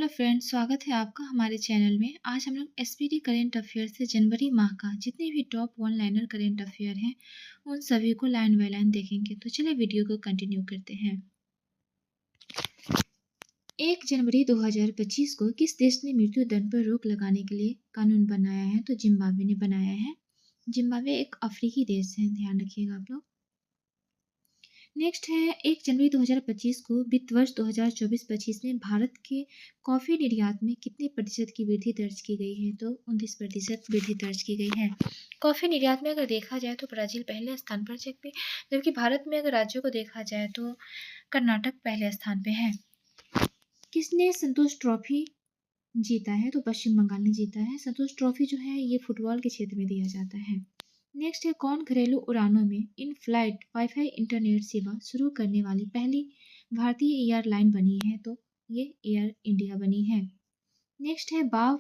Friends, स्वागत है आपका हमारे चैनल में। आज हम लोग एसपीडी करेंट अफेयर से जनवरी माह का जितने भी top one liner current affair हैं उन सभी को लाइन बाय लाइन देखेंगे। तो चलिए वीडियो को कंटिन्यू करते हैं। 1 जनवरी 2025 को किस देश ने मृत्यु दंड पर रोक लगाने के लिए कानून बनाया है? तो जिम्बाब्वे ने बनाया है। जिम्बाब्वे एक अफ्रीकी देश है, ध्यान रखिएगा आप लोग। नेक्स्ट है 1 जनवरी 2025 को वित्त वर्ष 2024-25 में भारत के कॉफी निर्यात में कितने प्रतिशत की वृद्धि दर्ज की गई है? तो 29% वृद्धि दर्ज की गई है। कॉफी निर्यात में अगर देखा जाए तो ब्राजील पहले स्थान पर, जबकि भारत में अगर राज्यों को देखा जाए तो कर्नाटक पहले स्थान पे है। किसने संतोष ट्रॉफी जीता है? तो पश्चिम बंगाल ने जीता है। संतोष ट्रॉफी जो है ये फुटबॉल के क्षेत्र में दिया जाता है। नेक्स्ट है कौन घरेलू उड़ानों में इन फ्लाइट वाईफाई इंटरनेट सेवा शुरू करने वाली पहली भारतीय एयरलाइन बनी है? तो ये एयर इंडिया बनी है। नेक्स्ट है बाव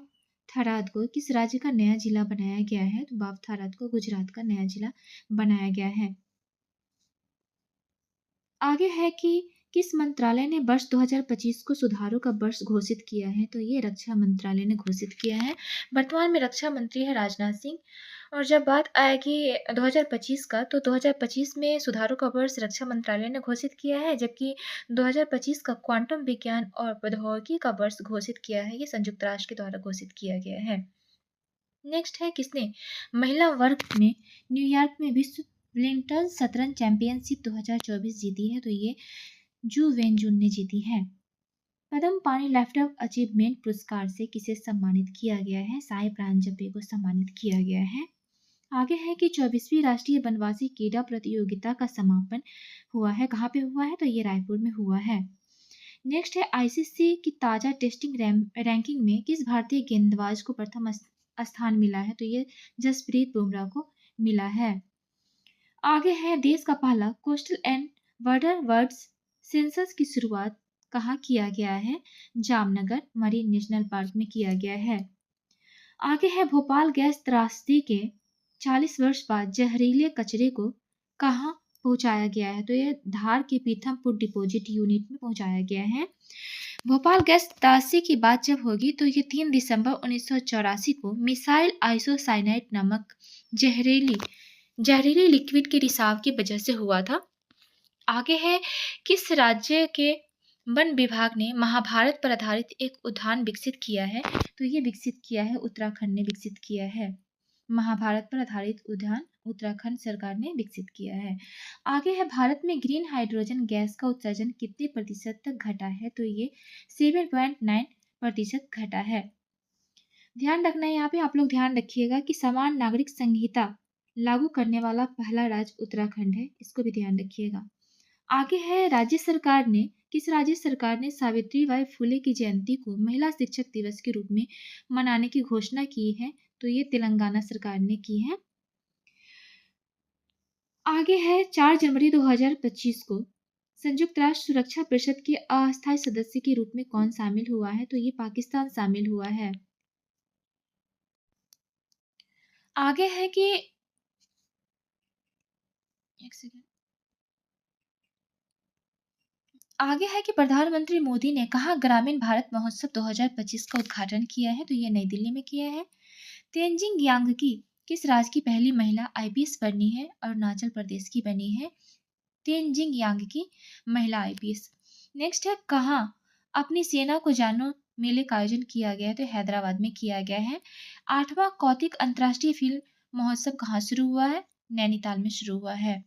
थराद को किस राज्य का नया जिला बनाया गया है? तो बाव थराद को गुजरात का नया जिला बनाया गया है। आगे है कि किस मंत्रालय ने वर्ष 2025 को सुधारों का वर्ष घोषित किया है? तो ये रक्षा मंत्रालय ने घोषित किया है। वर्तमान में रक्षा मंत्री है राजनाथ सिंह। और जब बात आएगी 2025 का, तो 2025 में सुधारों का वर्ष रक्षा मंत्रालय ने घोषित किया है, जबकि 2025 का क्वांटम विज्ञान और प्रौद्योगिकी का वर्ष घोषित किया है। ये संयुक्त राष्ट्र के द्वारा घोषित किया गया है। नेक्स्ट है किसने महिला वर्ग में न्यूयॉर्क में विश्व ब्लिंटन शतरंज चैंपियनशिप 2024 जीती है? तो ये जू वेनजुन ने जीती है। पद्म पानी लाइफटाइम अचीवमेंट पुरस्कार से किसे सम्मानित किया गया है? साई प्रांजपे को सम्मानित किया गया है। आगे है कि 24वीं राष्ट्रीय वनवासी क्रीड़ा प्रतियोगिता का समापन हुआ है। कहाँ पे हुआ है? तो ये रायपुर में हुआ है। नेक्स्ट है आईसीसी की ताजा टेस्टिंग रैंकिंग में किस भारतीय गेंदबाज को प्रथम स्थान मिला है? तो ये जसप्रीत बुमराह को मिला है। आगे है देश का पहला coastal and border birds census की शुरुआत कहाँ किया गया है? जामनगर मरीन नेशनल पार्क में किया गया है। आगे है भोपाल गैस त्रासदी के 40 वर्ष बाद जहरीले कचरे को कहाँ पहुंचाया गया है? तो ये धार के पीथमपुर डिपोजिट यूनिट में पहुंचाया गया है। भोपाल गैस त्रासदी की बात जब होगी तो ये 3 दिसंबर 1984 को मिसाइल आइसोसाइनाइड नामक जहरीली लिक्विड के रिसाव की वजह से हुआ था। आगे है किस राज्य के वन विभाग ने महाभारत पर आधारित एक उद्यान विकसित किया है? तो ये विकसित किया है उत्तराखंड ने विकसित किया है। महाभारत पर आधारित उद्यान उत्तराखंड सरकार ने विकसित किया है। आगे है भारत में ग्रीन हाइड्रोजन गैस का उत्सर्जन कितने प्रतिशत तक घटा है? तो ये 7.9% घटा है। ध्यान रखना है यहाँ पे आप लोग ध्यान रखिएगा कि समान नागरिक संहिता लागू करने वाला पहला राज्य उत्तराखंड है, इसको भी ध्यान रखिएगा। आगे है किस राज्य सरकार ने सावित्रीबाई फुले की जयंती को महिला शिक्षक दिवस के रूप में मनाने की घोषणा की है? तो ये तेलंगाना सरकार ने की है। आगे है 4 जनवरी 2025 को संयुक्त राष्ट्र सुरक्षा परिषद के अस्थायी सदस्य के रूप में कौन शामिल हुआ है? तो ये पाकिस्तान शामिल हुआ है। आगे है कि एक सेकंड आगे है कि प्रधानमंत्री मोदी ने कहा ग्रामीण भारत महोत्सव 2025 का उद्घाटन किया है? तो ये नई दिल्ली में किया है। तेंजिंग यांगी किस राज्य की पहली महिला आईपीएस बनी है? अरुणाचल प्रदेश की बनी है तेंजिंग यांगी महिला आईपीएस। नेक्स्ट है कहाँ अपनी सेना को जानो मेले का आयोजन किया गया है? तो हैदराबाद में किया गया है। 8वां कौतिक अंतर्राष्ट्रीय फिल्म महोत्सव कहाँ शुरू हुआ है? नैनीताल में शुरू हुआ है।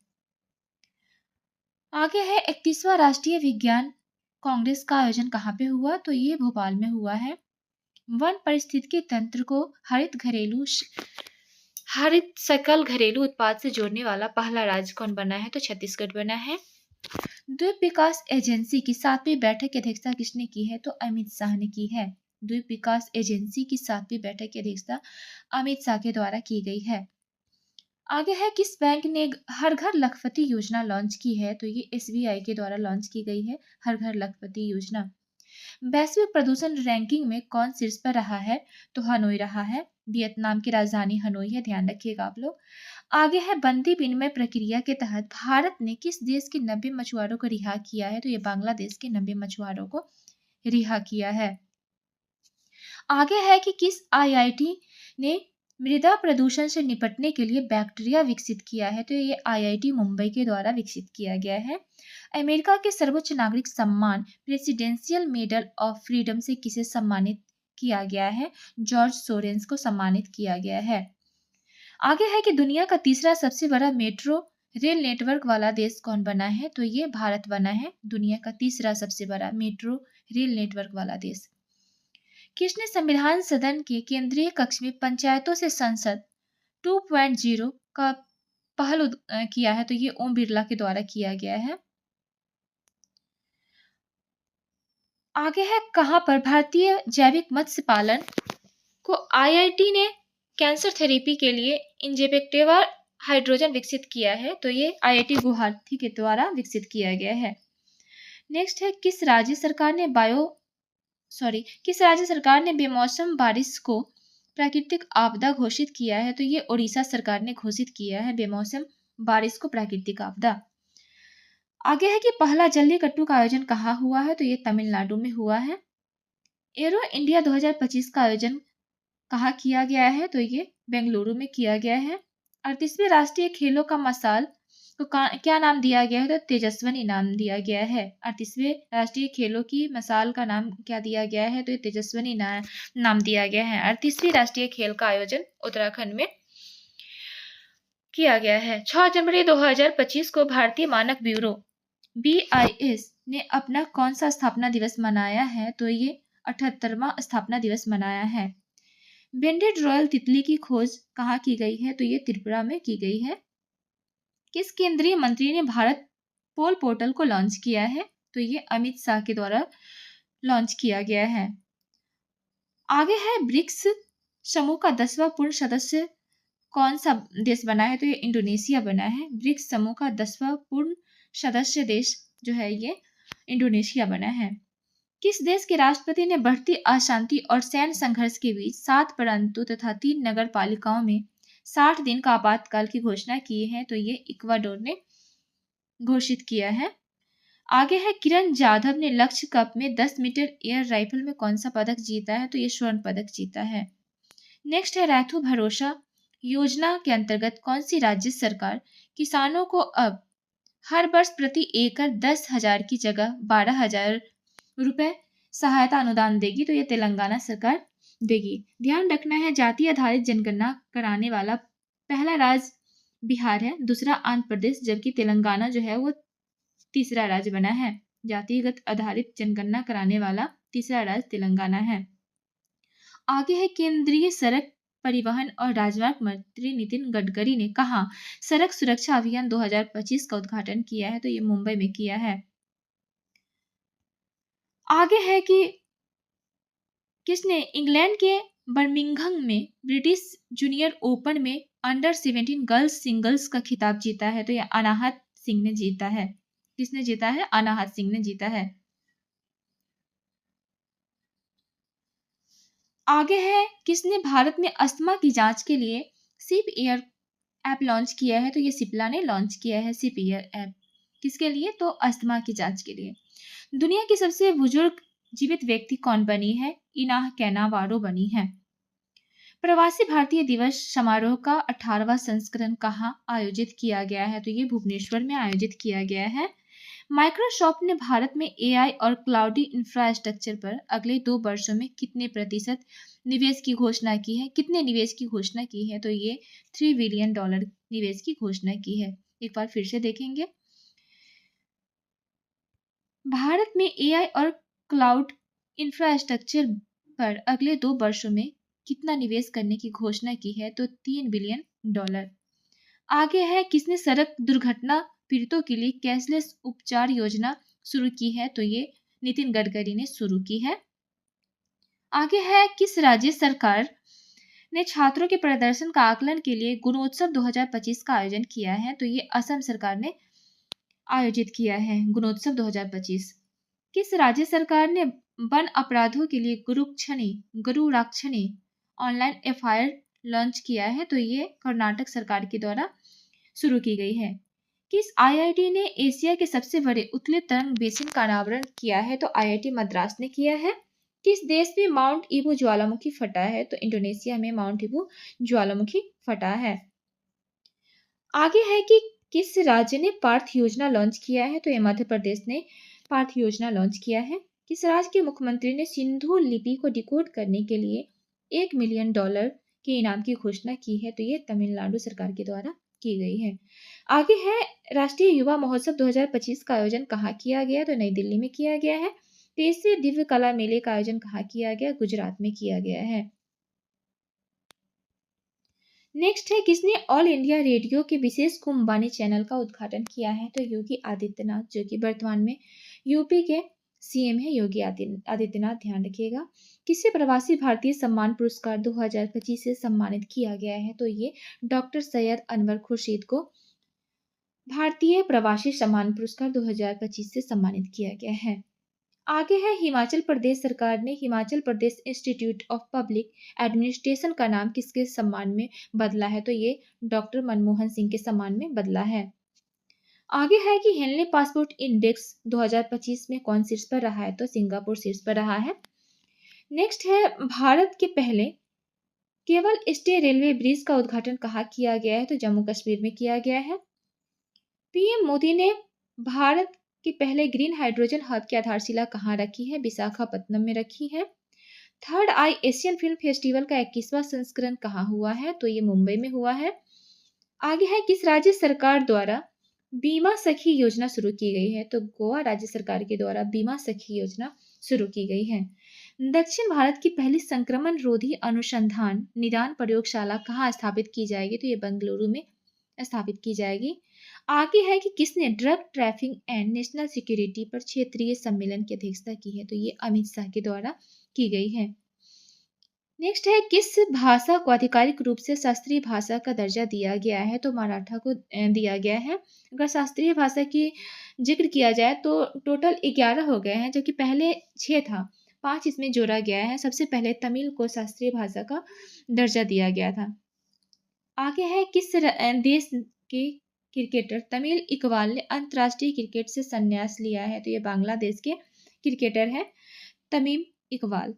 आगे है 31वां राष्ट्रीय विज्ञान कांग्रेस का आयोजन कहाँ पे हुआ? तो ये भोपाल में हुआ है। वन पारिस्थितिकी तंत्र को हरित सकल घरेलू उत्पाद से जोड़ने वाला पहला राज्य कौन बना है? तो छत्तीसगढ़ बना है। द्वीप विकास एजेंसी की 7वीं बैठक की अध्यक्षता किसने की है? तो अमित शाह ने की है। द्वीप विकास एजेंसी की 7वीं बैठक की अध्यक्षता अमित शाह के द्वारा की गई है। आगे है किस बैंक ने हर घर लखपति योजना लॉन्च की है? तो ये एसबीआई के द्वारा लॉन्च की गई है हर घर लखपति योजना। वैश्विक प्रदूषण रैंकिंग में कौन शीर्ष पर रहा है? तो हनोई रहा है। वियतनाम की राजधानी हनोई है, ध्यान रखिएगा आप लोग। आगे है बंदी विनिमय प्रक्रिया के तहत भारत ने किस देश के 90 मछुआरों को रिहा किया है? तो ये बांग्लादेश के 90 मछुआरों को रिहा किया है। आगे है कि किस आईआईटी ने मृदा प्रदूषण से निपटने के लिए बैक्टीरिया विकसित किया है, तो ये आईआईटी मुंबई के द्वारा विकसित किया गया है। अमेरिका के सर्वोच्च नागरिक सम्मान प्रेसिडेंशियल मेडल ऑफ फ्रीडम से किसे सम्मानित किया गया है? जॉर्ज सोरेंस को सम्मानित किया गया है। आगे है कि दुनिया का तीसरा सबसे बड़ा मेट्रो रेल नेटवर्क वाला देश कौन बना है? तो ये भारत बना है, दुनिया का तीसरा सबसे बड़ा मेट्रो रेल नेटवर्क वाला देश। किसने संविधान सदन के केंद्रीय कक्ष में पंचायतों से संसद 2.0 का पहल किया है? तो ये ओम बिरला के द्वारा किया गया है। आगे है कहां पर भारतीय जैविक मत्स्य पालन को आईआईटी ने कैंसर थेरेपी के लिए इंजेक्टेबल हाइड्रोजन विकसित किया है? तो ये आईआईटी गुवाहाटी के द्वारा विकसित किया गया है। नेक्स्ट है किस राज्य सरकार ने बेमौसम बारिश को प्राकृतिक आपदा घोषित किया है? तो ये ओडिशा सरकार ने घोषित किया है बेमौसम बारिश को प्राकृतिक आपदा। आगे है कि पहला जल्लीकट्टू का आयोजन कहाँ हुआ है? तो ये तमिलनाडु में हुआ है। एरो इंडिया 2025 का आयोजन कहाँ किया गया है? तो ये बेंगलुरु में किया गया है। 38वें राष्ट्रीय खेलों का मसाल को क्या नाम दिया गया है? तो तेजस्विनी नाम दिया गया है। 38वें राष्ट्रीय खेलों की मसाल का नाम क्या दिया गया है? तो ये तेजस्विनी नाम दिया गया है। 38वीं राष्ट्रीय खेल का आयोजन उत्तराखंड में किया गया है। 6 जनवरी 2025 को भारतीय मानक ब्यूरो BIS ने अपना कौन सा स्थापना दिवस मनाया है? तो ये 78वां स्थापना दिवस मनाया है। बेंडेड रॉयल तितली की खोज कहाँ की गई है? तो ये त्रिपुरा में की गई है। किस केंद्रीय मंत्री ने भारत पोल पोर्टल को लॉन्च किया है? तो ये अमित शाह के द्वारा लॉन्च किया गया है। आगे है ब्रिक्स समूह का 10वां पूर्ण सदस्य कौन सा देश बना है? तो ये इंडोनेशिया बना है। ब्रिक्स समूह का 10वां पूर्ण सदस्य देश जो है ये इंडोनेशिया बना है। किस देश के राष्ट्रपति ने बढ़ती अशांति और सैन्य संघर्ष के बीच 7 प्रांतों तथा 3 नगर पालिकाओं में 60 दिन का आपातकाल की घोषणा की है? तो ये इक्वाडोर ने घोषित किया है। आगे है किरण जाधव ने लक्ष्य कप में 10 मीटर एयर राइफल में कौन सा पदक जीता है? तो ये स्वर्ण पदक जीता है। नेक्स्ट है रैथु भरोसा योजना के अंतर्गत कौन सी राज्य सरकार किसानों को अब हर वर्ष प्रति एकड़ 10,000 की जगह 12,000 रुपए सहायता अनुदान देगी? तो ये तेलंगाना सरकार देगी। ध्यान रखना है जाति आधारित जनगणना कराने वाला पहला राज्य बिहार है, दूसरा आंध्र प्रदेश, जबकि तेलंगाना जो है वो तीसरा राज्य बना है। जातिगत आधारित जनगणना कराने वाला तीसरा राज्य तेलंगाना है। आगे है केंद्रीय सड़क परिवहन और राजमार्ग मंत्री नितिन गडकरी ने कहा सड़क सुरक्षा अभियान 2025 का उद्घाटन किया है? तो ये मुंबई में किया है। आगे है कि किसने इंग्लैंड के बर्मिंघम में ब्रिटिश जूनियर ओपन में अंडर 17 गर्ल्स सिंगल्स का खिताब जीता है? तो ये अनाहत सिंह ने जीता है। किसने जीता है? अनाहत सिंह ने जीता है। आगे है किसने भारत में अस्थमा की जांच के लिए सिप एयर ऐप लॉन्च किया है? तो ये सिप्ला ने लॉन्च किया है सिप एयर ऐप। किसके लिए? तो अस्थमा की जांच के लिए। दुनिया की सबसे बुजुर्ग जीवित व्यक्ति कौन बनी है? इनाह कैनावारो बनी है। प्रवासी भारतीय दिवस समारोह का 18वां संस्करण कहाँ आयोजित किया गया है? तो ये भुवनेश्वर में आयोजित किया गया है। माइक्रोसॉफ्ट ने भारत में AI और क्लाउडी इंफ्रास्ट्रक्चर पर अगले 2 वर्षों में कितने प्रतिशत निवेश की घोषणा की है? कितने निवेश की घोषणा की है? तो ये $3 बिलियन निवेश की घोषणा की है। एक बार फिर से देखेंगे। भारत में AI और क्लाउड इंफ्रास्ट्रक्चर पर अगले 2 वर्षों में कितना निवेश करने की घोषणा की है? तो $3 बिलियन। आगे है किसने सड़क दुर्घटना पीड़ितों के लिए कैशलेस उपचार योजना शुरू की है? तो ये नितिन गडकरी ने शुरू की है। आगे है किस राज्य सरकार ने छात्रों के प्रदर्शन का आकलन के लिए गुणोत्सव 2025 का आयोजन किया है? तो ये असम सरकार ने आयोजित किया है गुणोत्सव 2025। किस राज्य सरकार ने वन अपराधों के लिए गुरुराक्षणी ऑनलाइन FIR लॉन्च किया है? तो ये कर्नाटक सरकार के द्वारा शुरू की गई है। किस IIT ने एशिया के सबसे बड़े उत्तलीय तरंग बेसिन का अनावरण किया है? तो IIT मद्रास ने किया है। किस देश में माउंट ईबू ज्वालामुखी फटा है? तो इंडोनेशिया में माउंट ईबू ज्वालामुखी फटा है। आगे है कि किस राज्य ने पार्थ योजना लॉन्च किया है? तो ये मध्य प्रदेश ने पार्थ योजना लॉन्च किया है। किस राज्य के मुख्यमंत्री ने सिंधु लिपि को डिकोड करने के लिए $1 मिलियन के इनाम की घोषणा की है? तो ये तमिलनाडु सरकार के द्वारा की गई है। आगे है राष्ट्रीय युवा महोत्सव 2025 का आयोजन कहाँ किया गया? तो नई दिल्ली में किया गया है। 23वें दिव्य कला मेले का आयोजन कहाँ किया गया? गुजरात में किया गया है। नेक्स्ट है किसने ऑल इंडिया रेडियो के विशेष कुंभवाणी चैनल का उद्घाटन किया है? तो योगी आदित्यनाथ, जो कि वर्तमान में यूपी के सीएम है। योगी आदित्यनाथ, ध्यान रखिएगा। किसे प्रवासी भारतीय सम्मान पुरस्कार 2025 से सम्मानित किया गया है? तो ये डॉक्टर सैयद अनवर खुर्शीद को भारतीय प्रवासी सम्मान पुरस्कार 2025 से सम्मानित किया गया है। आगे है हिमाचल प्रदेश सरकार ने Himachal Pradesh institute of public administration का नाम किसके सम्मान में बदला है? तो ये डॉक्टर मनमोहन सिंह के सम्मान में बदला है। आगे है कि हेनले पासपोर्ट इंडेक्स 2025 में कौन शीर्ष पर रहा है? तो सिंगापुर शीर्ष पर रहा है। नेक्स्ट है भारत के पहले केवल स्टे रेलवे ब्रिज का उद्घाटन कहाँ किया गया है? तो जम्मू कश्मीर में किया गया है। पीएम मोदी ने भारत के पहले ग्रीन हाइड्रोजन हब की आधारशिला कहाँ रखी है? विशाखापत्तनम में रखी है। थर्ड आई एशियन फिल्म फेस्टिवल का 21वां संस्करण कहाँ हुआ है? तो ये मुंबई में हुआ है। आगे है किस राज्य सरकार द्वारा बीमा सखी योजना शुरू की गई है? तो गोवा राज्य सरकार के द्वारा बीमा सखी योजना शुरू की गई है। दक्षिण भारत की पहली संक्रमण रोधी अनुसंधान निदान प्रयोगशाला कहाँ स्थापित की जाएगी? तो ये बेंगलुरु में स्थापित की जाएगी। आगे है कि किसने drug trafficking and national security पर क्षेत्रीय सम्मेलन की अध्यक्षता की है? तो ये अमित शाह के द्वारा की गई है। नेक्स्ट है किस भाषा को आधिकारिक रूप से शास्त्रीय भाषा का दर्जा दिया गया है? तो मराठा को दिया गया है। अगर शास्त्रीय भाषा की जिक्र किया जाए तो टोटल 11 हो गए हैं, जबकि पहले 6 था, 5 इसमें जोड़ा गया है। सबसे पहले तमिल को शास्त्रीय भाषा का दर्जा दिया गया था। आगे है किस देश के क्रिकेटर तमिल इकबाल ने अंतर्राष्ट्रीय क्रिकेट से संन्यास लिया है? तो ये बांग्लादेश के क्रिकेटर है तमीम इकबाल।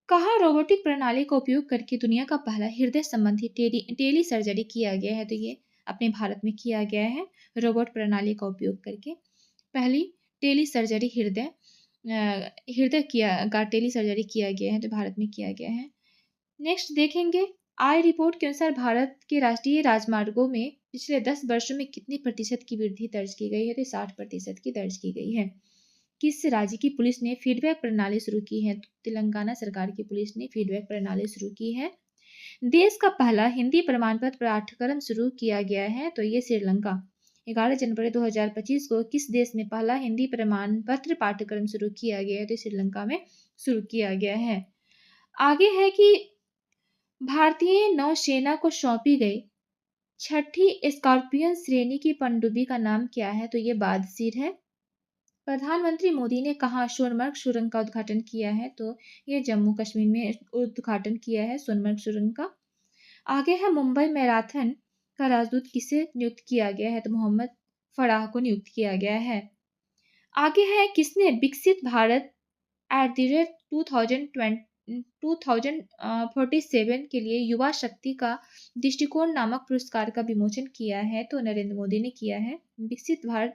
कहाँ रोबोटिक प्रणाली का उपयोग करके दुनिया का पहला हृदय संबंधी टेली सर्जरी किया गया है? तो ये अपने भारत में किया गया है। रोबोट प्रणाली का उपयोग करके पहली टेली सर्जरी हृदय का टेली सर्जरी किया गया है, तो भारत में किया गया है। नेक्स्ट देखेंगे आय रिपोर्ट के अनुसार भारत के राष्ट्रीय राजमार्गों में पिछले 10 वर्षों में कितनी प्रतिशत की वृद्धि दर्ज की गई है? तो 60% की दर्ज की गई है। किस राज्य की पुलिस ने फीडबैक प्रणाली शुरू की है? तेलंगाना सरकार की पुलिस ने फीडबैक प्रणाली शुरू की है। देश का पहला हिंदी प्रमाण पत्र पाठ्यक्रम शुरू किया गया है, तो ये श्रीलंका। 11 जनवरी 2025 को किस देश में पहला हिंदी प्रमाण पत्र पाठ्यक्रम शुरू किया गया है? तो श्रीलंका में शुरू किया गया है। आगे है कि भारतीय नौसेना को सौंपी गई छठी स्कॉर्पियन श्रेणी की पनडुब्बी का नाम क्या है? तो ये बादशीर है। प्रधानमंत्री मोदी ने कहा सोनमर्ग सुरंग का उद्घाटन किया है? तो ये जम्मू कश्मीर में उद्घाटन किया है सोनमर्ग सुरंग का। आगे है मुंबई मैराथन का राजदूत किसे नियुक्त किया गया है? तो मोहम्मद फराह को नियुक्त किया गया है। आगे है किसने विकसित भारत @2047 के लिए युवा शक्ति का दृष्टिकोण नामक पुरस्कार का विमोचन किया है? तो नरेंद्र मोदी ने किया है। विकसित भारत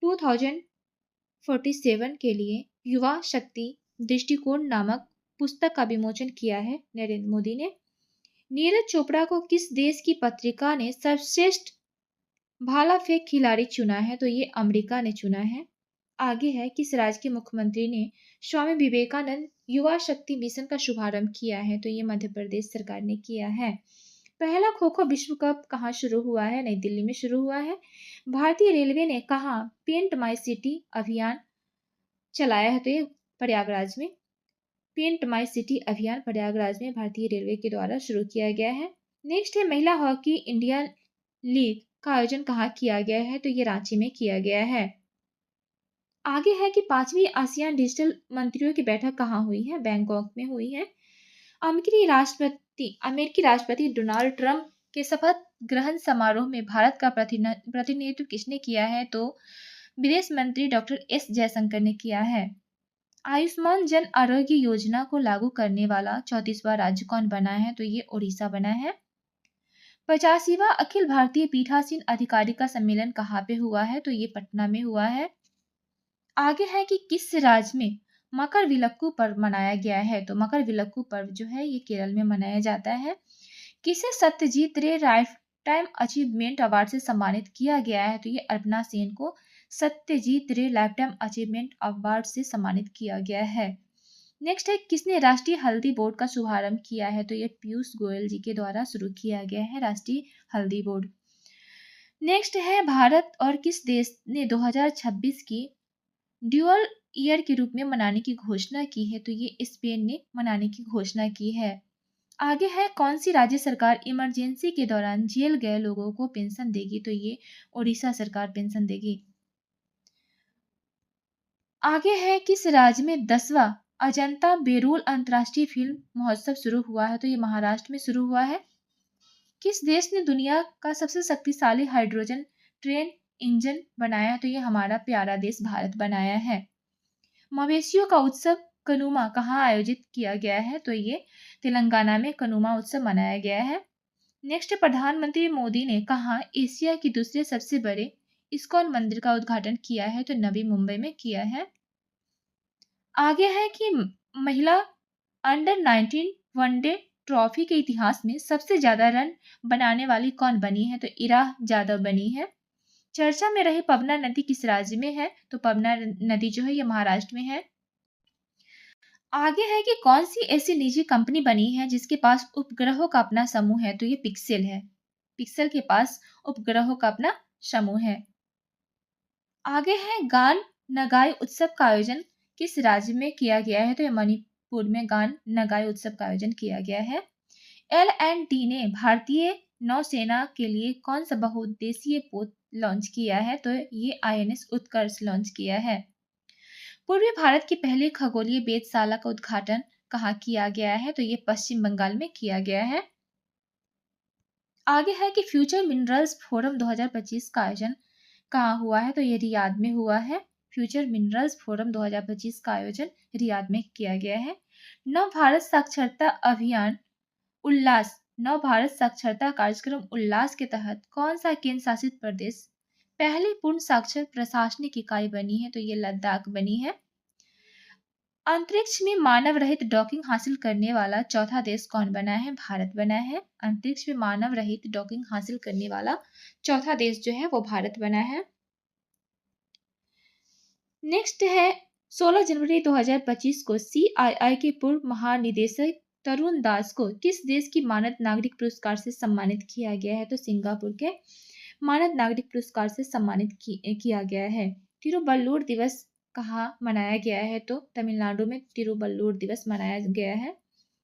@2047 के लिए युवा शक्ति दृष्टिकोण नामक पुस्तक का विमोचन किया है नरेंद्र मोदी ने। नीरज चोपड़ा को किस देश की पत्रिका ने सर्वश्रेष्ठ भाला फेंक खिलाड़ी चुना है? तो ये अमेरिका ने चुना है। आगे है किस राज्य के मुख्यमंत्री ने स्वामी विवेकानंद युवा शक्ति मिशन का शुभारंभ किया है? तो ये मध्य प्रदेश सरकार ने किया है। पहला खो खो विश्व कप कहाँ शुरू हुआ है? नई दिल्ली में शुरू हुआ है। भारतीय रेलवे ने कहाँ पेंट माई सिटी अभियान चलाया है? तो ये प्रयागराज में पेंट माई सिटी अभियान प्रयागराज में भारतीय रेलवे के द्वारा शुरू किया गया है। नेक्स्ट है महिला हॉकी इंडिया लीग का आयोजन कहाँ किया गया है? तो ये रांची में किया गया है। आगे है कि 5वीं आसियान डिजिटल मंत्रियों की बैठक कहाँ हुई है? बैंकॉक में हुई है। अमेरिकी राष्ट्रपति डोनाल्ड ट्रंप के शपथ ग्रहण समारोह में भारत का प्रतिनिधित्व किसने किया है? तो विदेश मंत्री डॉक्टर एस जयशंकर ने किया है। आयुष्मान जन आरोग्य योजना को लागू करने वाला 34वां राज्य कौन बना है? तो ये उड़ीसा बना है। 85वां अखिल भारतीय पीठासीन अधिकारी का सम्मेलन कहाँ पे हुआ है? तो ये पटना में हुआ है। आगे है कि किस राज्य में मकर विलक्कू पर्व मनाया गया है? तो मकर विलक्कू पर्व जो है ये केरल में मनाया जाता है। किसे सत्यजीत रे लाइफ टाइम अचीवमेंट अवार्ड से सम्मानित किया गया है? तो ये अपर्णा सेन को सत्यजीत रे लाइफ टाइम अचीवमेंट अवार्ड से सम्मानित किया गया है। नेक्स्ट है किसने राष्ट्रीय हल्दी बोर्ड का शुभारंभ किया है? तो ये पीयूष गोयल जी के द्वारा शुरू किया गया है राष्ट्रीय हल्दी बोर्ड। नेक्स्ट है भारत और किस देश ने 2026 की ड्यूअल ईयर के रूप में मनाने की घोषणा की है? तो ये स्पेन ने मनाने की घोषणा की है। आगे है कौन सी राज्य सरकार इमरजेंसी के दौरान जेल गए लोगों को पेंशन देगी? तो ये उड़ीसा सरकार पेंशन देगी। आगे है किस राज्य में 10वां अजंता बेरूल अंतर्राष्ट्रीय फिल्म महोत्सव शुरू हुआ है? तो ये महाराष्ट्र में शुरू हुआ है। किस देश ने दुनिया का सबसे शक्तिशाली हाइड्रोजन ट्रेन इंजन बनाया है? तो ये हमारा प्यारा देश भारत बनाया है। मवेशियों का उत्सव कनुमा कहाँ आयोजित किया गया है? तो ये तेलंगाना में कनुमा उत्सव मनाया गया है। नेक्स्ट प्रधानमंत्री मोदी ने कहा एशिया की दूसरे सबसे बड़े इस्कॉन मंदिर का उद्घाटन किया है? तो नवी मुंबई में किया है। आगे है कि महिला अंडर 19 वनडे ट्रॉफी के इतिहास में सबसे ज्यादा रन बनाने वाली कौन बनी है? तो इरा जादव बनी है। चर्चा में रही पवना नदी किस राज्य में है? तो पवना नदी जो है ये महाराष्ट्र में है। आगे है कि कौन सी ऐसी निजी कंपनी बनी है जिसके पास उपग्रहों का अपना समूह है? तो ये पिक्सेल है। पिक्सेल के पास उपग्रहों का अपना समूह है। आगे है गान नगाई उत्सव का आयोजन किस राज्य में किया गया है? तो ये मणिपुर में गान नगाई उत्सव का आयोजन किया गया है। L&T ने भारतीय नौसेना के लिए कौन सा बहुउद्देशीय पोत लॉन्च किया है? तो ये INS उत्कर्ष लॉन्च किया है। पूर्वी भारत की पहली खगोलीय वेधशाला का उद्घाटन कहाँ किया गया है? तो ये पश्चिम बंगाल में किया गया है। आगे है कि फ्यूचर मिनरल्स फोरम 2025 का आयोजन कहाँ हुआ है? तो ये रियाद में हुआ है। फ्यूचर मिनरल्स फोरम 2025 का आयोजन रियाद में किया गया है। नव भारत साक्षरता अभियान उल्लास नव भारत साक्षरता कार्यक्रम उल्लास के तहत कौन सा केंद्र शासित प्रदेश पहली पूर्ण साक्षर प्रशासनिक इकाई बनी है? तो ये लद्दाख बनी है। अंतरिक्ष में मानव रहित डॉकिंग हासिल करने वाला चौथा देश कौन बना है? भारत बना है। अंतरिक्ष में मानव रहित डॉकिंग हासिल करने वाला चौथा देश जो है वो भारत बना है। नेक्स्ट है 16 जनवरी 2025 को CII के पूर्व महानिदेशक तरुण दास को किस देश की मानद नागरिक पुरस्कार से सम्मानित किया गया है? तो सिंगापुर के मानद नागरिक पुरस्कार से सम्मानित किया गया है। तिरुवल्लुवर दिवस कहाँ मनाया गया है? तो तमिलनाडु में तिरुवल्लुवर दिवस मनाया गया है।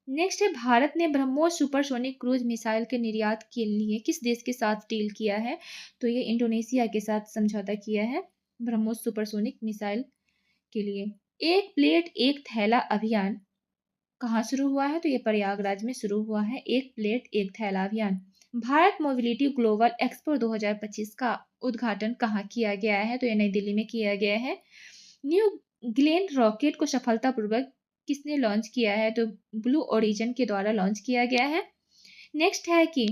नेक्स्ट है भारत ने ब्रह्मोस सुपरसोनिक क्रूज मिसाइल के निर्यात के लिए किस देश के साथ डील किया है? तो ये इंडोनेशिया के साथ समझौता किया है ब्रह्मोस सुपरसोनिक मिसाइल के लिए। एक प्लेट एक थैला अभियान कहाँ शुरू हुआ है? तो ये प्रयागराज में शुरू हुआ है एक प्लेट एक थैला अभियान। भारत मोबिलिटी ग्लोबल एक्सपो 2025 का उद्घाटन कहाँ किया गया है? तो ये नई दिल्ली में किया गया है। न्यू ग्लेन रॉकेट को सफलतापूर्वक किसने लॉन्च किया है? तो ब्लू ओरिजिन के द्वारा लॉन्च किया गया है। नेक्स्ट है कि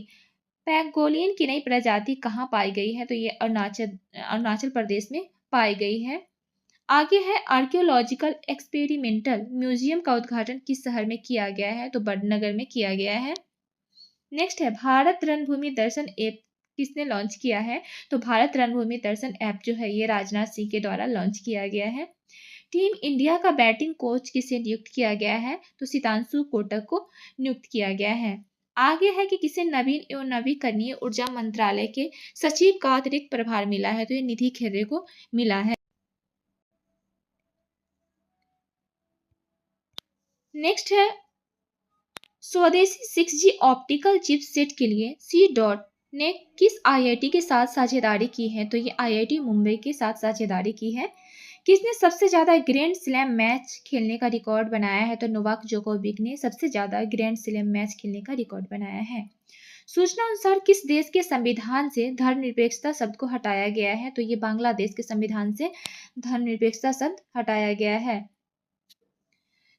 पैंगोलिन की नई प्रजाति कहाँ पाई गई है? तो ये अरुणाचल प्रदेश में पाई गई है। आगे है आर्कियोलॉजिकल एक्सपेरिमेंटल म्यूजियम का उद्घाटन किस शहर में किया गया है? तो बड़नगर में किया गया है। नेक्स्ट है भारत रणभूमि दर्शन ऐप किसने लॉन्च किया है? तो भारत रणभूमि दर्शन ऐप जो है ये राजनाथ सिंह के द्वारा लॉन्च किया गया है। टीम इंडिया का बैटिंग कोच किसे नियुक्त किया गया है? तो सितांशु कोटक को नियुक्त किया गया है। आगे है कि किसे नवीन एवं नवीकरणीय ऊर्जा मंत्रालय के सचिव का अतिरिक्त प्रभार मिला है? तो ये निधि खेरे को मिला है। नेक्स्ट है स्वदेशी 6G ऑप्टिकल चिपसेट के लिए सी डॉट ने किस IIT के साथ साझेदारी की है? तो ये IIT मुंबई के साथ साझेदारी की है। किसने सबसे ज्यादा ग्रैंड स्लैम मैच खेलने का रिकॉर्ड बनाया है? तो नोवाक जोकोविक ने सबसे ज्यादा ग्रैंड स्लैम मैच खेलने का रिकॉर्ड बनाया है। सूचना अनुसार किस देश के संविधान से धर्मनिरपेक्षता शब्द को हटाया गया है? तो ये बांग्लादेश के संविधान से धर्मनिरपेक्षता शब्द हटाया गया है।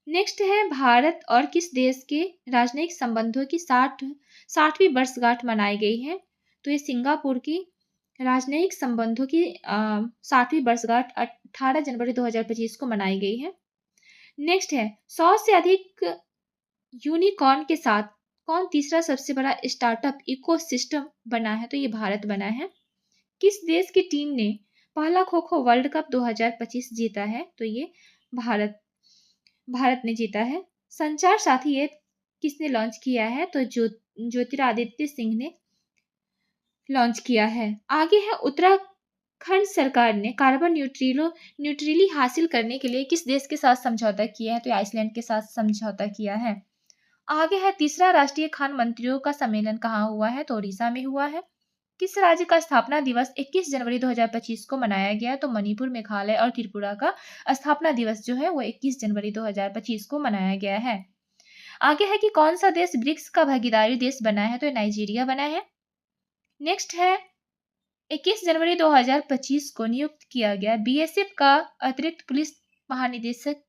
नेक्स्ट है भारत और किस देश के राजनयिक संबंधों की 60वीं वर्षगांठ मनाई गई है। तो ये सिंगापुर की राजनयिक संबंधों की 60वीं वर्षगांठ 18 जनवरी 2025 को मनाई गई है। नेक्स्ट है 100 से अधिक यूनिकॉर्न के साथ कौन तीसरा सबसे बड़ा स्टार्टअप इकोसिस्टम बना है। तो ये भारत बना है। किस देश की टीम ने पहला खो खो वर्ल्ड कप 2025 जीता है। तो ये भारत ने जीता है। संचार साथी ऐप किसने लॉन्च किया है। तो ज्योतिरादित्य सिंह ने लॉन्च किया है। आगे है उत्तराखंड सरकार ने कार्बन न्यूट्रली हासिल करने के लिए किस देश के साथ समझौता किया है। तो आइसलैंड के साथ समझौता किया है। आगे है तीसरा राष्ट्रीय खान मंत्रियों का सम्मेलन कहाँ हुआ है। तो उड़ीसा में हुआ है। किस राज्य का स्थापना दिवस 21 जनवरी 2025 को मनाया गया है। तो मणिपुर, मेघालय और त्रिपुरा का स्थापना दिवस जो है वो 21 जनवरी 2025 को मनाया गया है। आगे है कि कौन सा देश ब्रिक्स का भागीदारी देश बना है। तो नाइजीरिया बना है। नेक्स्ट है 21 जनवरी 2025 को नियुक्त किया गया बीएसएफ का अतिरिक्त पुलिस महानिदेशक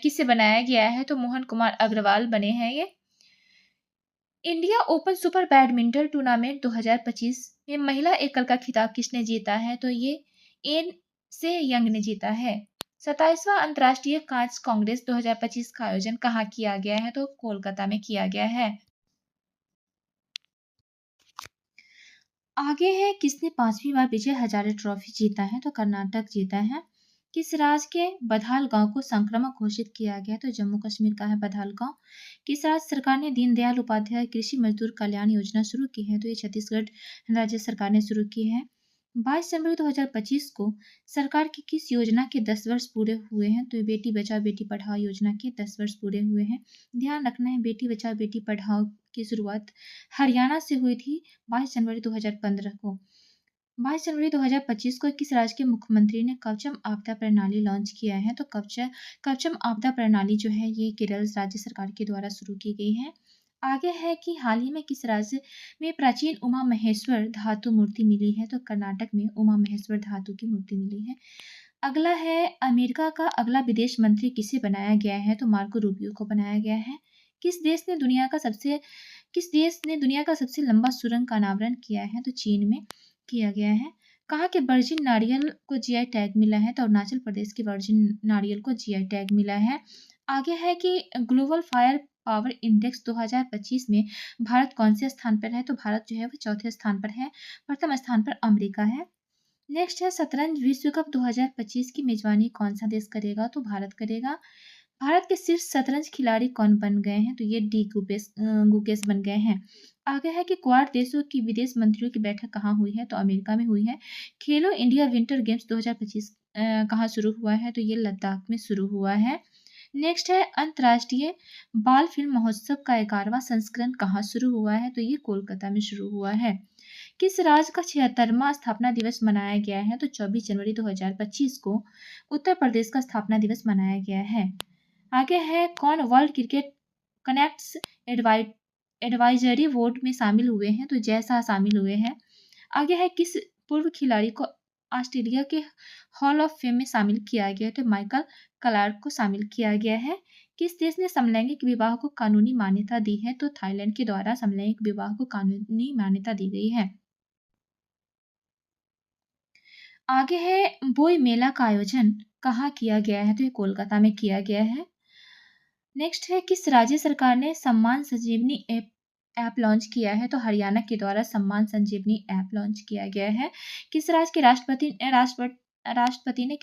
किसे बनाया गया है। तो मोहन कुमार अग्रवाल बने हैं ये। India open super badminton tournament 2025 में महिला एकल का खिताब किसने जीता है। तो ये एन से यंग ने जीता है। 27वां अंतर्राष्ट्रीय कांच कांग्रेस 2025 का आयोजन कहाँ किया गया है। तो कोलकाता में किया गया है। आगे है किसने 5वीं बार विजय हजारे ट्रॉफी जीता है। तो कर्नाटक जीता है। किस राज्य के बधाल गांव को संक्रमक घोषित किया गया। तो जम्मू कश्मीर का है बधाल गांव। किस राज्य सरकार ने दीनदयाल उपाध्याय कृषि मजदूर कल्याण योजना शुरू की है। तो ये छत्तीसगढ़ राज्य सरकार ने शुरू की है। 22 जनवरी 2025 को सरकार की किस योजना के 10 वर्ष पूरे हुए हैं। तो बेटी बचाओ बेटी पढ़ाओ योजना के 10 वर्ष पूरे हुए हैं। ध्यान रखना है बेटी बचाओ बेटी पढ़ाओ की शुरुआत हरियाणा से हुई थी 22 जनवरी 2015 को। 22 जनवरी 2025 को किस राज्य के मुख्यमंत्री ने कवचम आपदा प्रणाली लॉन्च किया है। तो कवचम आपदा प्रणाली जो है ये केरल राज्य सरकार के द्वारा शुरू की गई है। आगे है कि हाल ही में किस राज्य में प्राचीन उमा महेश्वर धातु मूर्ति मिली है। तो कर्नाटक में उमा महेश्वर धातु की मूर्ति मिली है। अगला है अमेरिका का अगला विदेश मंत्री किसे बनाया गया है। तो मार्को रूबियो को बनाया गया है। किस देश ने दुनिया का सबसे लंबा सुरंग का अनावरण किया है। तो चीन में किया गया है। कहाँ के वर्जिन नारियल को जीआई टैग मिला है। तो अरुणाचल प्रदेश के वर्जिन नारियल को जीआई टैग मिला है। आगे है कि ग्लोबल फायर पावर इंडेक्स 2025 में भारत कौन से स्थान पर है। तो भारत जो है वो चौथे स्थान पर है। प्रथम स्थान पर अमेरिका है। नेक्स्ट है शतरंज विश्व कप 2025 की मेजबानी कौन सा देश करेगा। तो भारत करेगा। भारत के शीर्ष शतरंज खिलाड़ी कौन बन गए हैं। तो ये डी गुकेश बन गए हैं। आगे है कि क्वाड देशों की विदेश मंत्रियों की बैठक कहाँ हुई है। तो अमेरिका में हुई है। खेलो इंडिया विंटर गेम्स 2025 कहाँ शुरू हुआ है। तो ये लद्दाख में शुरू हुआ है। नेक्स्ट है अंतर्राष्ट्रीय बाल फिल्म महोत्सव का 11वां संस्करण कहाँ शुरू हुआ है। तो ये कोलकाता में शुरू हुआ है। किस राज्य का 76वां स्थापना दिवस मनाया गया है। तो 24 जनवरी 2025 को उत्तर प्रदेश का स्थापना दिवस मनाया गया है। आगे है कौन world cricket connects advisory board में शामिल हुए हैं। तो जय शाह शामिल हुए हैं। आगे है किस पूर्व खिलाड़ी को ऑस्ट्रेलिया के हॉल ऑफ फेम में शामिल किया गया है। तो माइकल क्लार्क को शामिल किया गया है। किस देश ने समलैंगिक विवाह को कानूनी मान्यता दी है। तो थाईलैंड के द्वारा समलैंगिक विवाह को कानूनी मान्यता दी गई है। आगे है बोई मेला का आयोजन कहाँ किया गया है। तो ये कोलकाता में किया गया है। नेक्स्ट है किस राज्य सरकार ने सम्मान संजीवनी ऐप लॉन्च किया है। तो हरियाणा के द्वारा सम्मान संजीवनी ऐप लॉन्च किया गया है। किस राज्य के राष्ट्रपति ने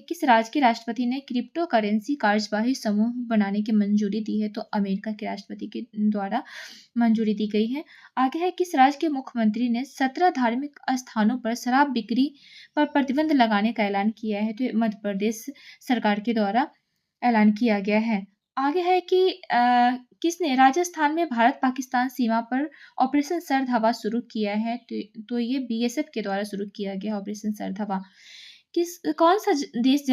किस राज्य के राष्ट्रपति ने क्रिप्टो करेंसी कार्यवाही समूह बनाने की मंजूरी दी है। तो अमेरिका के राष्ट्रपति के द्वारा मंजूरी दी गई है। आगे है किस राज्य के मुख्यमंत्री ने 17 धार्मिक स्थानों पर शराब बिक्री पर प्रतिबंध लगाने का ऐलान किया है। तो मध्य प्रदेश सरकार के द्वारा ऐलान किया गया है। आगे है कि किसने राजस्थान में भारत पाकिस्तान सीमा पर ऑपरेशन सर्द हवा शुरू किया है। तो ये बीएसएफ के द्वारा शुरू किया गया ऑपरेशन सर्द हवा। कौन सा देश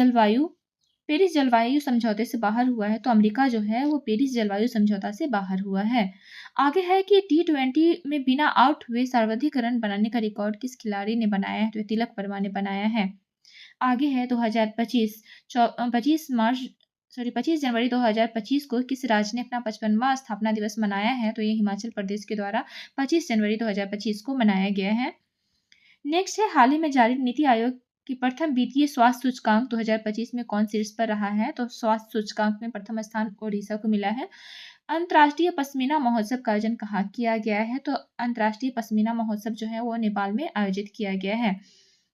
पेरिस जलवायु समझौते से बाहर हुआ है। तो अमेरिका जो है वो पेरिस जलवायु समझौता से बाहर हुआ है। आगे है कि T20 में बिना आउट हुए सर्वाधिक रन बनाने का रिकॉर्ड किस खिलाड़ी ने बनाया है। तो तिलक वर्मा ने बनाया है। आगे है 2025 25 जनवरी 2025 को किस राज्य ने अपना 55वां स्थापना दिवस मनाया है? तो ये हिमाचल प्रदेश के द्वारा 25 जनवरी 2025 को मनाया गया है। नेक्स्ट है हाल ही में जारी नीति आयोग की प्रथम वित्तीय स्वास्थ्य सूचकांक 2025 में कौन शीर्ष पर रहा है? तो स्वास्थ्य सूचकांक में प्रथम स्थान ओडिशा को मिला है। अंतर्राष्ट्रीय पश्मीना महोत्सव का आयोजन कहाँ किया गया है? तो अंतर्राष्ट्रीय पश्मीना महोत्सव जो है वो नेपाल में आयोजित किया गया है।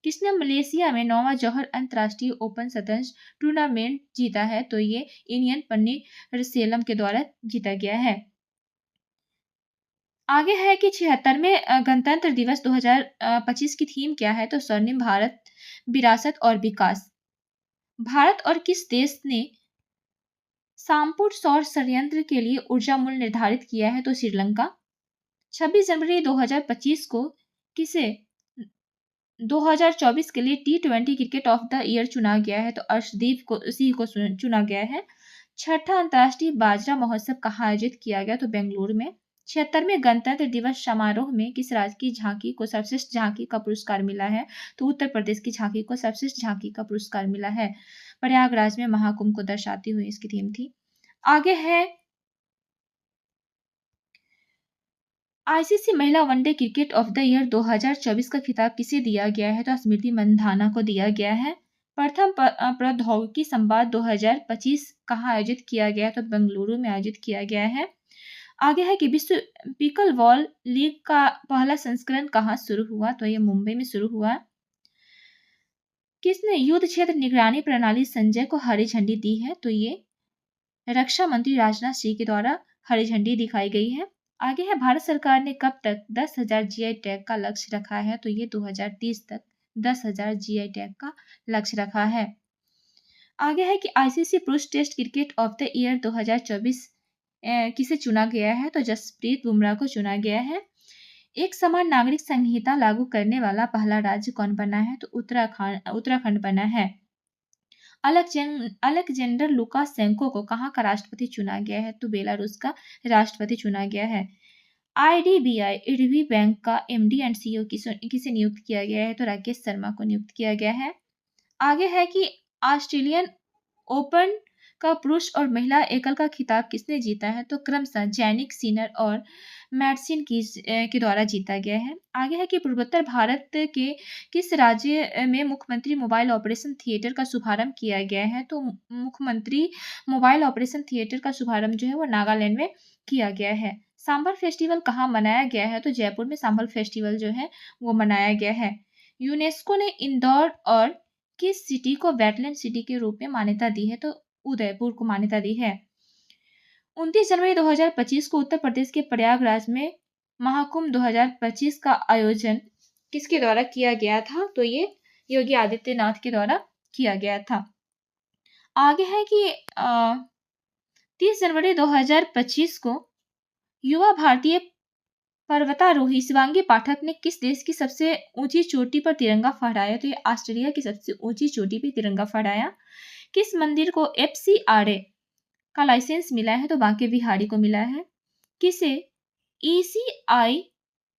किसने मलेशिया में 9वां जौहर अंतर्राष्ट्रीय ओपन शतरंज टूर्नामेंट जीता है? तो ये इंडियन पन्नीरसेल्वम के द्वारा जीता गया है। आगे है कि 76वें गणतंत्र दिवस 2025 की थीम क्या है? तो स्वर्णिम भारत, विरासत और विकास। भारत और किस देश ने सामपुर सौर संयंत्र के लिए ऊर्जा मूल्य निर्धारित किया है? तो श्रीलंका। 26 जनवरी 2025 को किसे 2024 के लिए T20 cricket of the year चुना गया है? तो अर्शदीप सिंह को चुना गया है। छठा अंतर्राष्ट्रीय बाजरा महोत्सव कहाँ आयोजित किया गया? तो बेंगलुरु में। 76वें गणतंत्र दिवस समारोह में किस राज्य की झांकी को सर्वश्रेष्ठ झांकी का पुरस्कार मिला है? तो उत्तर प्रदेश की झांकी को सर्वश्रेष्ठ झांकी का पुरस्कार मिला है। प्रयागराज में महाकुंभ को दर्शाती हुई इसकी थीम थी। आगे है आईसीसी महिला one day cricket of the year 2024 का खिताब किसे दिया गया है? तो स्मृति मंधाना को दिया गया है। प्रथम प्रौद्योगिकी संवाद 2025 कहाँ आयोजित किया गया? तो बेंगलुरु में आयोजित किया गया है। आगे है कि विश्व पिकल बॉल लीग का पहला संस्करण कहाँ शुरू हुआ? तो ये मुंबई में शुरू हुआ। किसने युद्ध क्षेत्र निगरानी प्रणाली संजय को हरी झंडी दी है? तो ये रक्षा मंत्री राजनाथ सिंह के द्वारा हरी झंडी दिखाई गई है। आगे है भारत सरकार ने कब तक 10,000 जीआई टैग का लक्ष्य रखा है? तो ये 2030 तक 10,000 जीआई टैग का लक्ष्य रखा है। आगे है कि आईसीसी पुरुष test cricket of the year 2024 किसे चुना गया है? तो जसप्रीत बुमराह को चुना गया है। एक समान नागरिक संहिता लागू करने वाला पहला राज्य कौन बना है? तो उत्तराखंड बना है। अलेक्जेंडर लुकाशेंको को कहाँ का राष्ट्रपति चुना गया है? तो बेलारूस का राष्ट्रपति चुना गया है। आईडीबीआई इडवी बैंक का एमडी एंड सीईओ किसे नियुक्त किया गया है? तो राकेश शर्मा को नियुक्त किया गया है। आगे है कि ऑस्ट्रेलियन ओपन का पुरुष और महिला एकल का खिताब किसने जीता है? तो क्रमशः जैनिक सिनर और मैडसिन के द्वारा जीता गया है। आगे है कि पूर्वोत्तर भारत के किस राज्य में मुख्यमंत्री मोबाइल ऑपरेशन थिएटर का शुभारंभ किया गया है? तो मुख्यमंत्री मोबाइल ऑपरेशन थिएटर का शुभारंभ जो है वो नागालैंड में किया गया है। सांभर फेस्टिवल कहाँ मनाया गया है? तो जयपुर में सांभर फेस्टिवल जो है वो मनाया गया है। यूनेस्को ने इंदौर और किस सिटी को वेटलैंड सिटी के रूप में मान्यता दी है? तो उदयपुर को मान्यता दी है। 29 जनवरी 2025 को उत्तर प्रदेश के प्रयागराज में महाकुंभ 2025 का आयोजन किसके द्वारा किया गया था? तो ये योगी आदित्यनाथ के द्वारा किया गया था। आगे है कि 30 जनवरी 2025 को युवा भारतीय पर्वतारोही शिवांगी पाठक ने किस देश की सबसे ऊंची चोटी पर तिरंगा फहराया? तो ये ऑस्ट्रेलिया की सबसे ऊंची चोटी पर तिरंगा फहराया। किस मंदिर को FCRA का लाइसेंस मिला है? तो बांके बिहारी को मिला है। किसे ECI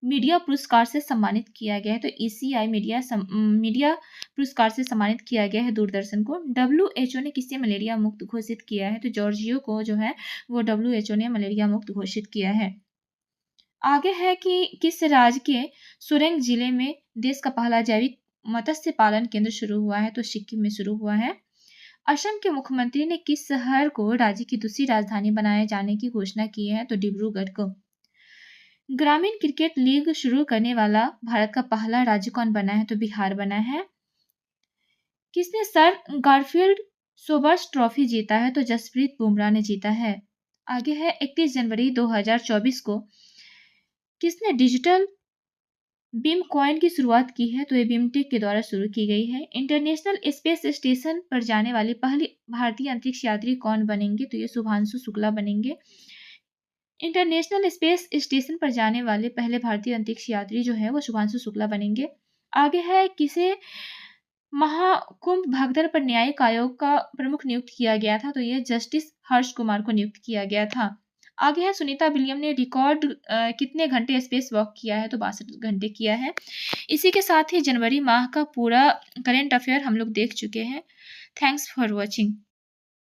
मीडिया पुरस्कार से सम्मानित किया गया है? तो ECI मीडिया पुरस्कार से सम्मानित किया गया है दूरदर्शन को। WHO ने किसे मलेरिया मुक्त घोषित किया है? तो जॉर्जियो को जो है वो WHO ने मलेरिया मुक्त घोषित किया है। आगे है कि किस राज्य के सुरेंग जिले में देश का पहला जैविक मत्स्य पालन केंद्र शुरू हुआ है? तो सिक्किम में शुरू हुआ है। असम के मुख्यमंत्री ने किस शहर को राज्य की दूसरी राजधानी बनाए जाने की घोषणा की है? तो डिब्रूगढ़ को। ग्रामीण क्रिकेट लीग शुरू करने वाला भारत का पहला राज्य कौन बना है? तो बिहार बना है। किसने सर गारफील्ड सोबर्स ट्रॉफी जीता है? तो जसप्रीत बुमराह ने जीता है। आगे है 31 जनवरी 2024 को किसने डिजिटल बीम कॉइन की शुरुआत की है? तो ये बीमटेक के द्वारा शुरू की गई है। इंटरनेशनल स्पेस स्टेशन पर जाने वाली पहली भारतीय अंतरिक्ष यात्री कौन बनेंगे? तो ये शुभांशु शुक्ला बनेंगे। इंटरनेशनल स्पेस स्टेशन पर जाने वाले पहले भारतीय अंतरिक्ष यात्री जो है वो शुभांशु शुक्ला बनेंगे। आगे है किसे महाकुंभ भागदर पर न्यायिक आयोग का प्रमुख नियुक्त किया गया था? तो ये जस्टिस हर्ष कुमार को नियुक्त किया गया था। आगे है सुनीता विलियम ने रिकॉर्ड कितने घंटे स्पेस वॉक किया है, तो 62 घंटे किया है। इसी के साथ ही जनवरी माह का पूरा करंट अफेयर हम लोग देख चुके हैं। Thanks for watching.